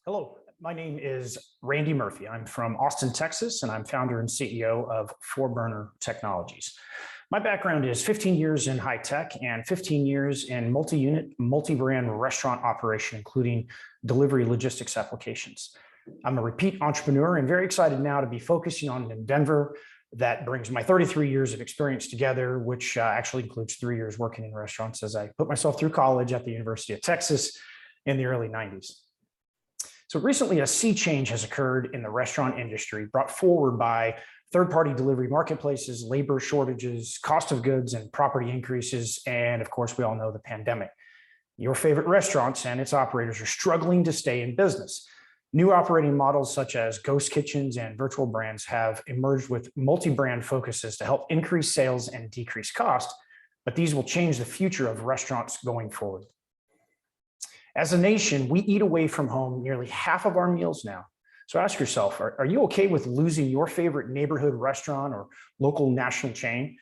Hello, my name is Randy Murphy. I'm from Austin, Texas, and I'm founder and CEO of 4Burner Technologies. My background is 15 years in high tech and 15 years in multi-unit, multi-brand restaurant operation, including delivery logistics applications. I'm a repeat entrepreneur and very excited now to be focusing on an endeavor that brings my 33 years of experience together, which actually includes 3 years working in restaurants as I put myself through college at the University of Texas in the early 90s. So recently, a sea change has occurred in the restaurant industry, brought forward by third-party delivery marketplaces, labor shortages, cost of goods and property increases, and of course, we all know the pandemic. Your favorite restaurants and its operators are struggling to stay in business. New operating models such as ghost kitchens and virtual brands have emerged with multi-brand focuses to help increase sales and decrease cost, but these will change the future of restaurants going forward. As a nation, we eat away from home nearly half of our meals now. So ask yourself, are you okay with losing your favorite neighborhood restaurant or local national chain?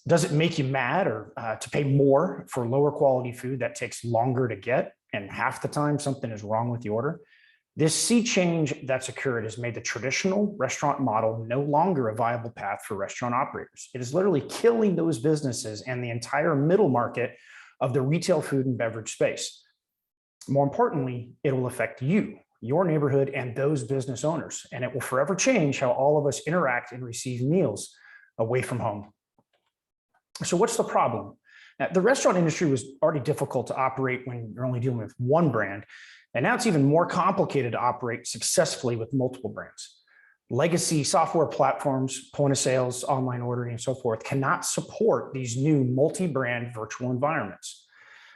Does it make you mad or to pay more for lower quality food that takes longer to get and half the time something is wrong with the order? This sea change that's occurred has made the traditional restaurant model no longer a viable path for restaurant operators. It is literally killing those businesses and the entire middle market of the retail food and beverage space. More importantly, it will affect you, your neighborhood, and those business owners, and it will forever change how all of us interact and receive meals away from home. So what's the problem? Now, the restaurant industry was already difficult to operate when you're only dealing with one brand, and now it's even more complicated to operate successfully with multiple brands. Legacy software platforms, point of sales, online ordering, and so forth cannot support these new multi-brand virtual environments.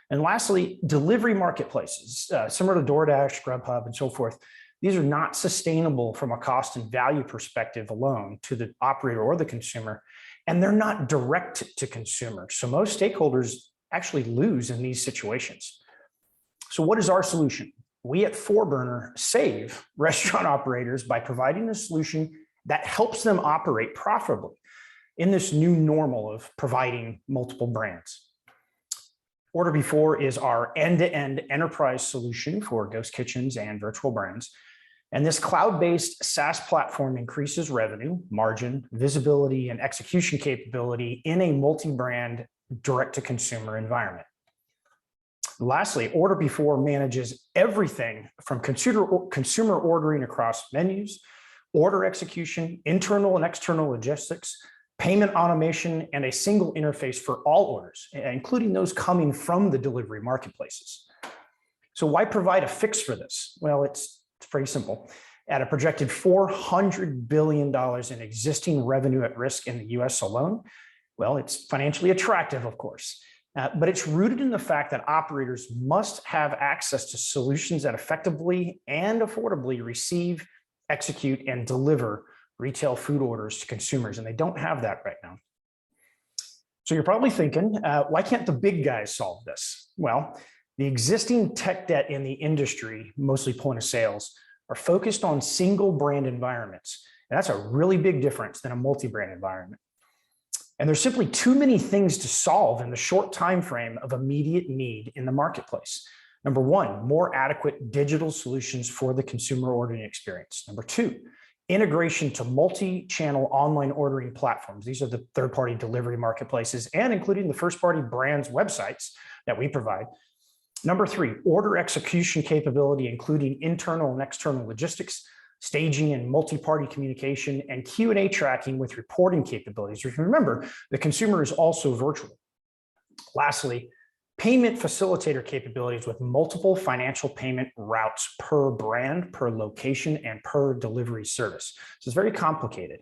And lastly, delivery marketplaces, similar to DoorDash, Grubhub, and so forth, these are not sustainable from a cost and value perspective alone to the operator or the consumer, and they're not direct to consumer. So most stakeholders actually lose in these situations. So what is our solution? We at 4Burner save restaurant operators by providing a solution that helps them operate profitably in this new normal of providing multiple brands. Order Before is our end-to-end enterprise solution for ghost kitchens and virtual brands. And this cloud-based SaaS platform increases revenue, margin, visibility, and execution capability in a multi-brand direct-to-consumer environment. Lastly, Order Before manages everything from consumer ordering across menus, order execution, internal and external logistics, payment automation, and a single interface for all orders, including those coming from the delivery marketplaces. So why provide a fix for this? Well, it's pretty simple. At a projected $400 billion in existing revenue at risk in the US alone, well, it's financially attractive, of course, but it's rooted in the fact that operators must have access to solutions that effectively and affordably receive, execute, and deliver retail food orders to consumers, and they don't have that right now. So you're probably thinking, why can't the big guys solve this? Well, the existing tech debt in the industry, mostly point of sales, are focused on single brand environments. And that's a really big difference than a multi-brand environment. And there's simply too many things to solve in the short time frame of immediate need in the marketplace. Number one, more adequate digital solutions for the consumer ordering experience. Number two, integration to multi-channel online ordering platforms. These are the third-party delivery marketplaces and including the first-party brands websites that we provide. Number three, order execution capability, including internal and external logistics, staging and multi-party communication, and Q&A tracking with reporting capabilities. Remember, the consumer is also virtual. Lastly, payment facilitator capabilities with multiple financial payment routes per brand, per location, and per delivery service. So it's very complicated.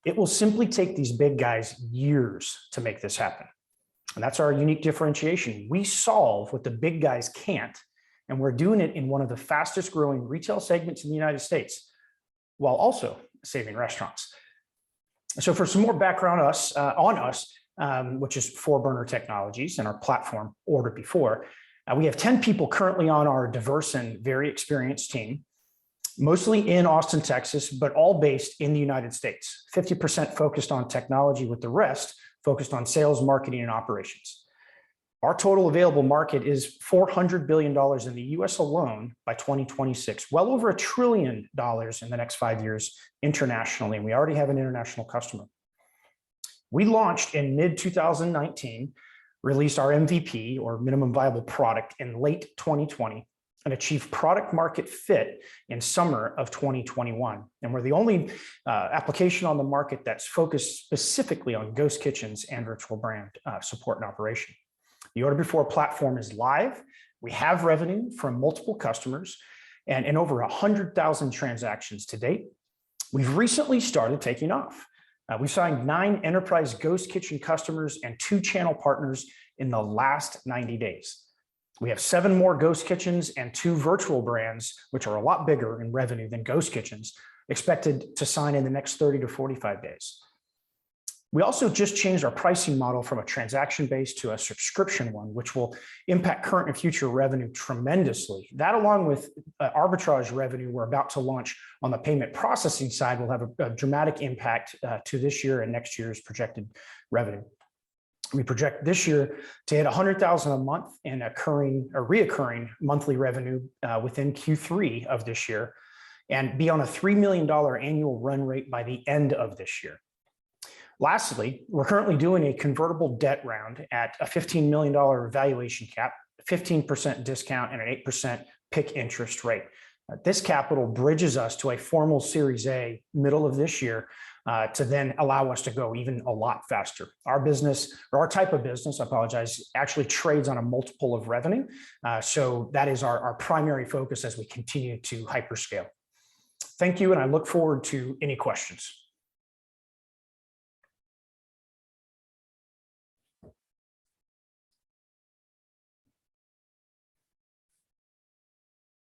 It will simply take these big guys years to make this happen. And that's our unique differentiation. We solve what the big guys can't, and we're doing it in one of the fastest growing retail segments in the United States, while also saving restaurants. So for some more background on us, which is 4Burner Technologies and our platform Order Before. We have 10 people currently on our diverse and very experienced team, mostly in Austin, Texas, but all based in the United States. 50% focused on technology, with the rest focused on sales, marketing, and operations. Our total available market is $400 billion in the US alone by 2026, well over $1 trillion in the next 5 years internationally. And we already have an international customer. We launched in mid-2019, released our MVP or minimum viable product in late 2020, and achieved product market fit in summer of 2021. And we're the only application on the market that's focused specifically on ghost kitchens and virtual brand support and operation. The Order Before platform is live. We have revenue from multiple customers and in over 100,000 transactions to date. We've recently started taking off. We've signed 9 enterprise ghost kitchen customers and 2 channel partners in the last 90 days. We have 7 more ghost kitchens and 2 virtual brands, which are a lot bigger in revenue than ghost kitchens, expected to sign in the next 30 to 45 days. We also just changed our pricing model from a transaction-based to a subscription one, which will impact current and future revenue tremendously. That, along with arbitrage revenue we're about to launch on the payment processing side, will have a dramatic impact to this year and next year's projected revenue. We project this year to hit 100,000 a month in reoccurring monthly revenue within Q3 of this year, and be on a $3 million annual run rate by the end of this year. Lastly, we're currently doing a convertible debt round at a $15 million valuation cap, 15% discount, and an 8% PIK interest rate. This capital bridges us to a formal Series A middle of this year to then allow us to go even a lot faster. Our business, or our type of business, I apologize, actually trades on a multiple of revenue. So that is our primary focus as we continue to hyperscale. Thank you, and I look forward to any questions.